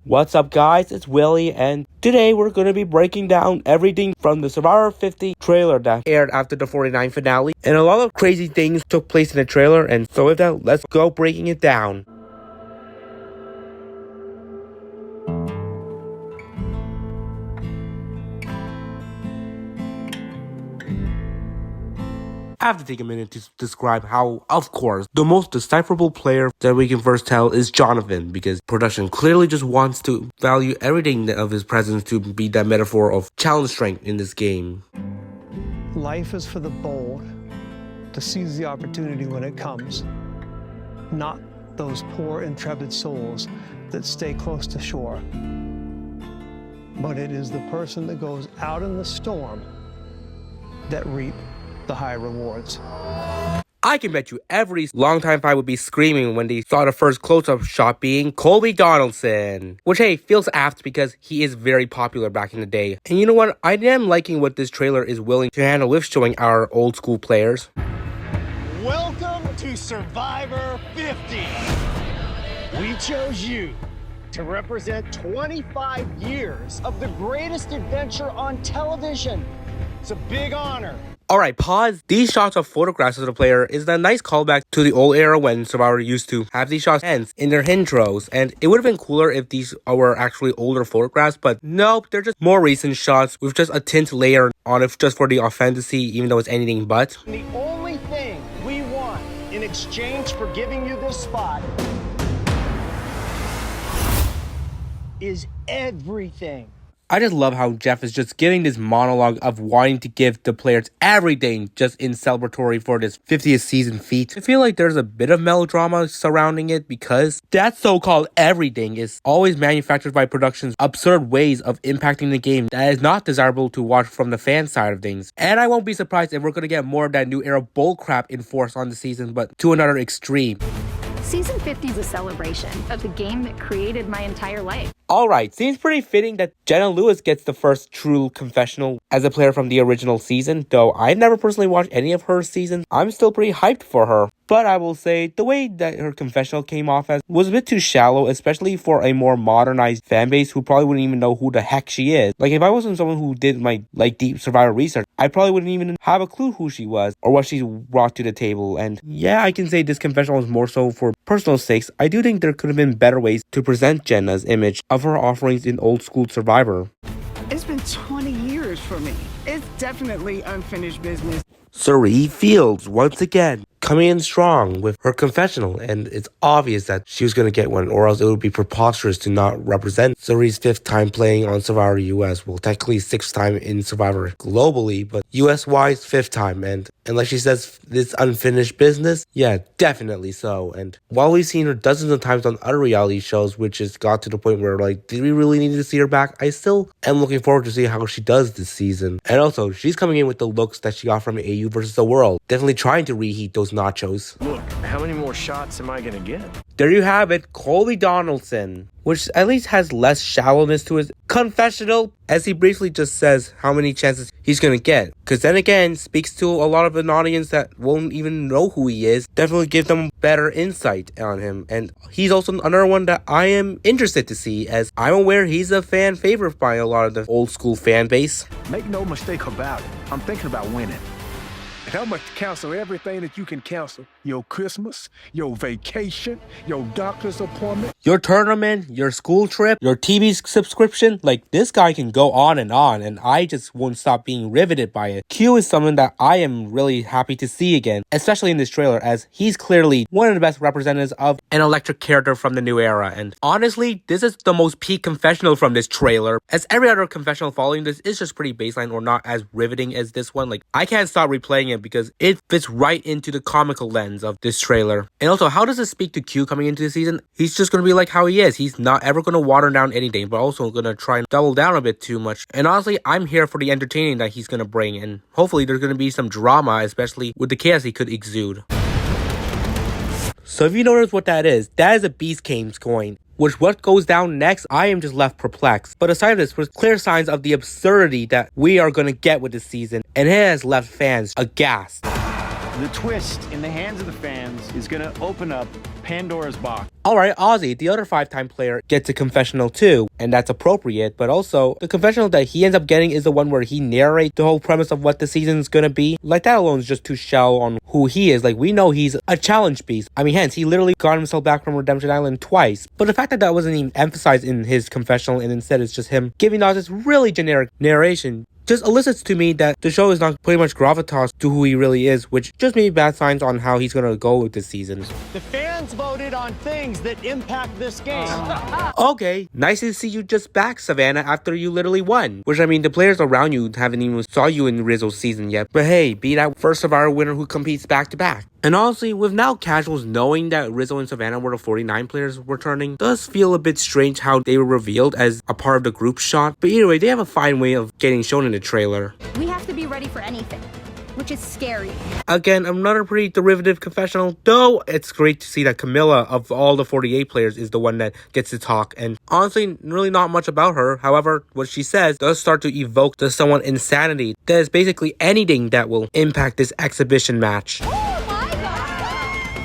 What's up guys, it's Willie, and today we're going to be breaking down everything from the Survivor 50 trailer that aired after the 49 finale. And a lot of crazy things took place in the trailer, and so with that, let's go breaking it down. I have to take a minute to describe how, of course, the most decipherable player that we can first tell is Jonathan, because production clearly just wants to value everything of his presence to be that metaphor of challenge strength in this game. Life is for the bold to seize the opportunity when it comes, not those poor, intrepid souls that stay close to shore. But it is the person that goes out in the storm that reap the high rewards. I can bet you every longtime fan would be screaming when they saw the first close-up shot being Colby Donaldson. Which, hey, feels apt because he is very popular back in the day. And you know what? I am liking what this trailer is willing to handle with showing our old school players. Welcome to Survivor 50. We chose you to represent 25 years of the greatest adventure on television. It's a big honor. Alright, pause. These shots of photographs of the player is a nice callback to the old era when Survivor used to have these shots in their intros, and it would have been cooler if these were actually older photographs, but nope, they're just more recent shots with just a tint layer on it just for the authenticity, even though it's anything but. The only thing we want in exchange for giving you this spot is everything. I just love how Jeff is just giving this monologue of wanting to give the players everything just in celebratory for this 50th season feat. I feel like there's a bit of melodrama surrounding it because that so-called everything is always manufactured by production's absurd ways of impacting the game that is not desirable to watch from the fan side of things. And I won't be surprised if we're going to get more of that new era bullcrap enforced on the season, but to another extreme. Season 50 is a celebration of the game that created my entire life. Alright, seems pretty fitting that Jenna Lewis gets the first true confessional as a player from the original season, though I've never personally watched any of her seasons. I'm still pretty hyped for her. But I will say, the way that her confessional came off as was a bit too shallow, especially for a more modernized fan base who probably wouldn't even know who the heck she is. Like, if I wasn't someone who did my, deep Survivor research, I probably wouldn't even have a clue who she was or what she brought to the table. And yeah, I can say this confessional was more so for personal sakes. I do think there could have been better ways to present Jenna's image of her offerings in old school Survivor. It's been 20 years for me. It's definitely unfinished business. Cirie Fields, once again, coming in strong with her confessional, and it's obvious that she was going to get one, or else it would be preposterous to not represent Cirie's 5th time playing on Survivor US. Well, technically 6th time in Survivor globally, but US-wise 5th time, and like she says, this unfinished business, yeah, definitely so. And while we've seen her dozens of times on other reality shows, which has got to the point where, did we really need to see her back? I still am looking forward to see how she does this season. And also, she's coming in with the looks that she got from AU versus the World, definitely trying to reheat those nachos. Look, how many more shots am I gonna get? There you have it, Colby Donaldson, which at least has less shallowness to his confessional, as he briefly just says how many chances he's gonna get. Because then again, speaks to a lot of an audience that won't even know who he is, definitely give them better insight on him. And he's also another one that I am interested to see, as I'm aware he's a fan favorite by a lot of the old school fan base. Make no mistake about it, I'm thinking about winning. And I'm going to cancel everything that you can cancel. Your Christmas, your vacation, your doctor's appointment, your tournament, your school trip, your TV subscription. This guy can go on, and I just won't stop being riveted by it. Q is someone that I am really happy to see again, especially in this trailer, as he's clearly one of the best representatives of an electric character from the new era. And honestly, this is the most peak confessional from this trailer, as every other confessional following this is just pretty baseline or not as riveting as this one. I can't stop replaying it because it fits right into the comical lens of this trailer. And also, how does it speak to Q coming into the season? He's just going to be like how he is. He's not ever going to water down anything, but also going to try and double down a bit too much. And honestly, I'm here for the entertaining that he's going to bring, and hopefully there's going to be some drama, especially with the chaos he could exude. So if you notice what that is a Beast Games coin. Which what goes down next, I am just left perplexed. But aside of this, there's clear signs of the absurdity that we are going to get with this season, and it has left fans aghast. The twist in the hands of the fans is going to open up Pandora's box. Alright, Ozzy, the other 5-time player, gets a confessional too, and that's appropriate, but also, the confessional that he ends up getting is the one where he narrates the whole premise of what the season's gonna be. Like, that alone is just too shallow on who he is. Like, we know he's a challenge beast. I mean, hence, he literally got himself back from Redemption Island twice. But the fact that that wasn't even emphasized in his confessional, and instead it's just him giving out this really generic narration, just elicits to me that the show is not pretty much gravitas to who he really is, which just maybe bad signs on how he's gonna go with this season. The fans voted on things that impact this game. Okay, nice to see you just back, Savannah, after you literally won. Which, I mean, the players around you haven't even saw you in Rizzo's season yet. But hey, be that first Survivor winner who competes back to back. And honestly, with now casuals knowing that Rizzo and Savannah were the 49 players returning, does feel a bit strange how they were revealed as a part of the group shot. But either way, they have a fine way of getting shown in the trailer. We have to be ready for anything, which is scary. Again, another pretty derivative confessional, though it's great to see that Camilla, of all the 48 players, is the one that gets to talk, and honestly, really not much about her. However, what she says does start to evoke the somewhat insanity that is basically anything that will impact this exhibition match.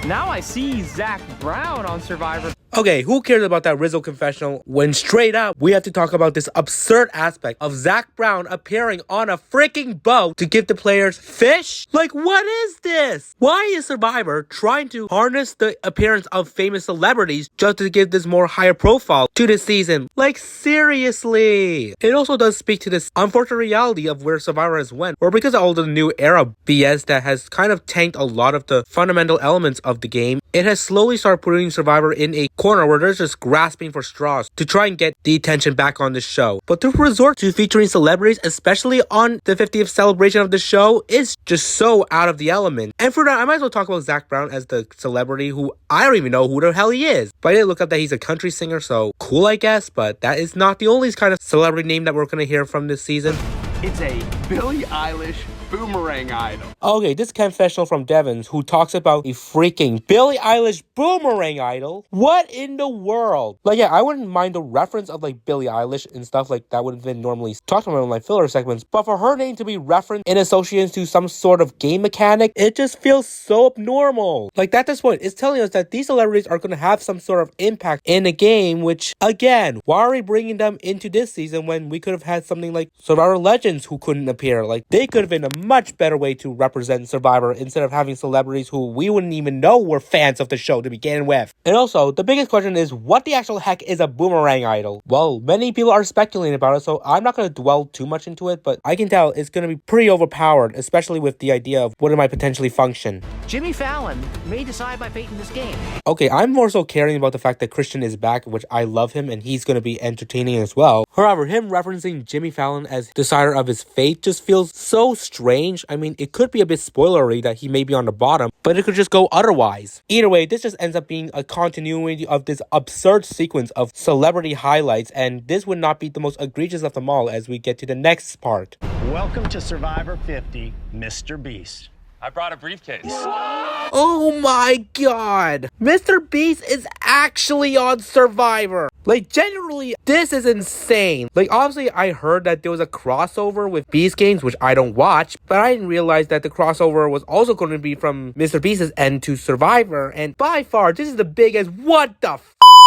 Now I see Zach Brown on Survivor. Okay, who cares about that Rizzo confessional when straight up we have to talk about this absurd aspect of Zach Brown appearing on a freaking boat to give the players fish? Like, what is this? Why is Survivor trying to harness the appearance of famous celebrities just to give this more higher profile to this season? Like, seriously. It also does speak to this unfortunate reality of where Survivor has went, or because of all the new era BS that has kind of tanked a lot of the fundamental elements of the game, it has slowly started putting Survivor in a corner where they're just grasping for straws to try and get the attention back on the show. But to resort to featuring celebrities, especially on the 50th celebration of the show, is just so out of the element. And for that, I might as well talk about Zach Brown as the celebrity who I don't even know who the hell he is. But I did look up that he's a country singer, so cool, I guess. But that is not the only kind of celebrity name that we're going to hear from this season. It's a Billie Eilish boomerang idol. Okay, this confessional from Devins, who talks about a freaking Billie Eilish boomerang idol. What in the world? Like, yeah, I wouldn't mind the reference of, like, Billie Eilish and stuff like that would have been normally talked about in, like, filler segments. But for her name to be referenced in association to some sort of game mechanic, it just feels so abnormal. Like, at this point, it's telling us that these celebrities are going to have some sort of impact in the game, which, again, why are we bringing them into this season when we could have had something like Survivor Legends who couldn't appear? Like, they could have been a much better way to represent Survivor instead of having celebrities who we wouldn't even know were fans of the show to begin with. And also, the biggest question is, what the actual heck is a boomerang idol? Well, many people are speculating about it, so I'm not going to dwell too much into it, but I can tell it's going to be pretty overpowered, especially with the idea of what it might potentially function. Jimmy Fallon may decide my fate in this game. Okay, I'm more so caring about the fact that Christian is back, which I love him, and he's going to be entertaining as well. However, him referencing Jimmy Fallon as decider of his fate just feels so strange. I mean, it could be a bit spoilery that he may be on the bottom, but it could just go otherwise. Either way, this just ends up being a continuity of this absurd sequence of celebrity highlights, and this would not be the most egregious of them all as we get to the next part. Welcome to Survivor 50, Mr. Beast. I brought a briefcase. Oh my god! Mr. Beast is actually on Survivor! Like, generally, this is insane. Like, obviously, I heard that there was a crossover with Beast Games, which I don't watch, but I didn't realize that the crossover was also going to be from Mr. Beast's end to Survivor, and by far, this is the biggest what the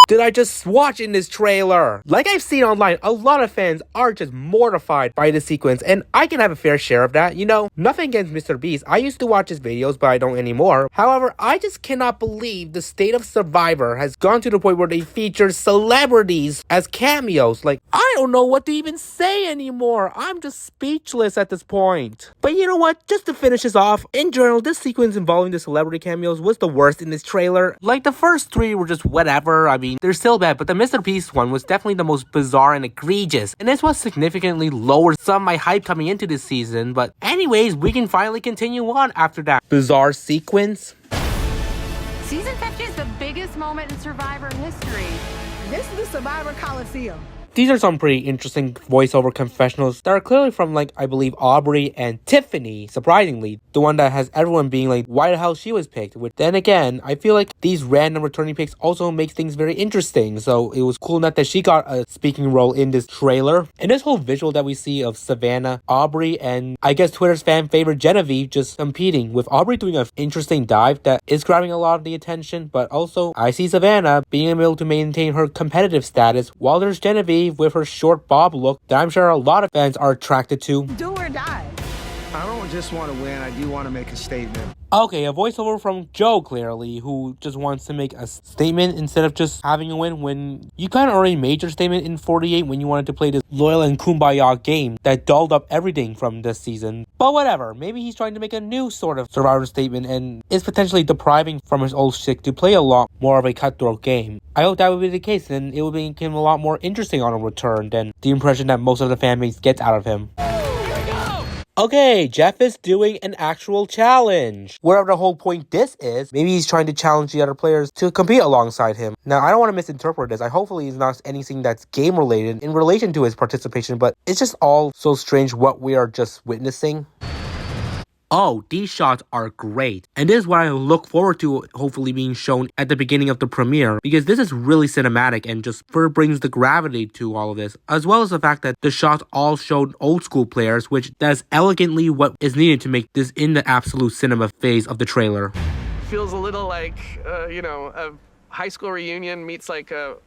did I just watch in this trailer? Like I've seen online, a lot of fans are just mortified by the sequence, and I can have a fair share of that. You know, nothing against Mr. Beast. I used to watch his videos, but I don't anymore. However, I just cannot believe the state of Survivor has gone to the point where they feature celebrities as cameos. Like, I don't know what to even say anymore. I'm just speechless at this point. But you know what? Just to finish this off, in general, this sequence involving the celebrity cameos was the worst in this trailer. Like, the first three were just whatever. I mean, they're still bad, but the Mr. Beast one was definitely the most bizarre and egregious, and this was significantly lower some of my hype coming into this season. But anyways, we can finally continue on after that bizarre sequence. Season 50 is the biggest moment in Survivor history. This is the Survivor Coliseum. These are some pretty interesting voiceover confessionals that are clearly from, like, I believe Aubrey and Tiffany, surprisingly. The one that has everyone being like, why the hell she was picked. Which, then again, I feel like these random returning picks also makes things very interesting. So it was cool enough that she got a speaking role in this trailer. And this whole visual that we see of Savannah, Aubrey, and I guess Twitter's fan favorite Genevieve just competing, with Aubrey doing an interesting dive that is grabbing a lot of the attention. But also, I see Savannah being able to maintain her competitive status, while there's Genevieve with her short bob look that I'm sure a lot of fans are attracted to. Do or die. I don't just want to win, I do want to make a statement. Okay, a voiceover from Joe, clearly, who just wants to make a statement instead of just having a win, when you kind of already made your statement in 48 when you wanted to play this loyal and kumbaya game that dulled up everything from this season. But whatever, maybe he's trying to make a new sort of Survivor statement and is potentially depriving from his old shtick to play a lot more of a cutthroat game. I hope that would be the case, and it would make him a lot more interesting on a return than the impression that most of the fan base gets out of him. Okay, Jeff is doing an actual challenge. Whatever the whole point this is, maybe he's trying to challenge the other players to compete alongside him. Now, I don't want to misinterpret this. Hopefully it's not anything that's game related in relation to his participation, but it's just all so strange what we are just witnessing. Oh, these shots are great. And this is what I look forward to hopefully being shown at the beginning of the premiere, because this is really cinematic and just brings the gravity to all of this, as well as the fact that the shots all showed old school players, which that's elegantly what is needed to make this in the absolute cinema phase of the trailer. Feels a little like, a high school reunion meets like a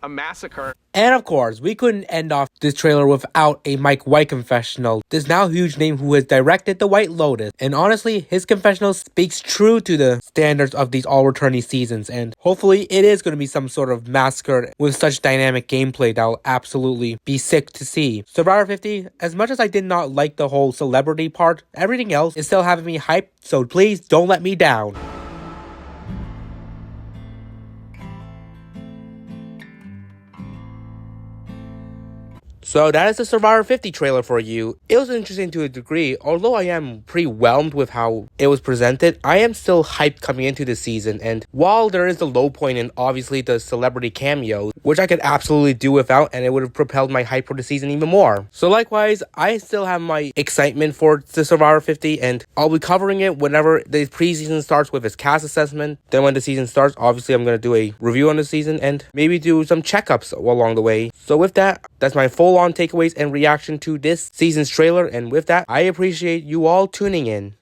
massacre. And of course, we couldn't end off this trailer without a Mike White confessional, this now huge name who has directed The White Lotus. And honestly, his confessional speaks true to the standards of these all-returning seasons, and hopefully it is going to be some sort of massacre with such dynamic gameplay that will absolutely be sick to see. Survivor 50, as much as I did not like the whole celebrity part, everything else is still having me hyped, so please don't let me down. So that is the Survivor 50 trailer for you. It was interesting to a degree. Although I am pretty whelmed with how it was presented, I am still hyped coming into the season. And while there is the low point in obviously the celebrity cameos, which I could absolutely do without, and it would have propelled my hype for the season even more. So likewise, I still have my excitement for the Survivor 50, and I'll be covering it whenever the preseason starts with its cast assessment. Then when the season starts, obviously I'm going to do a review on the season and maybe do some checkups along the way. So with that, that's my full-on takeaways and reaction to this season's trailer, and with that, I appreciate you all tuning in.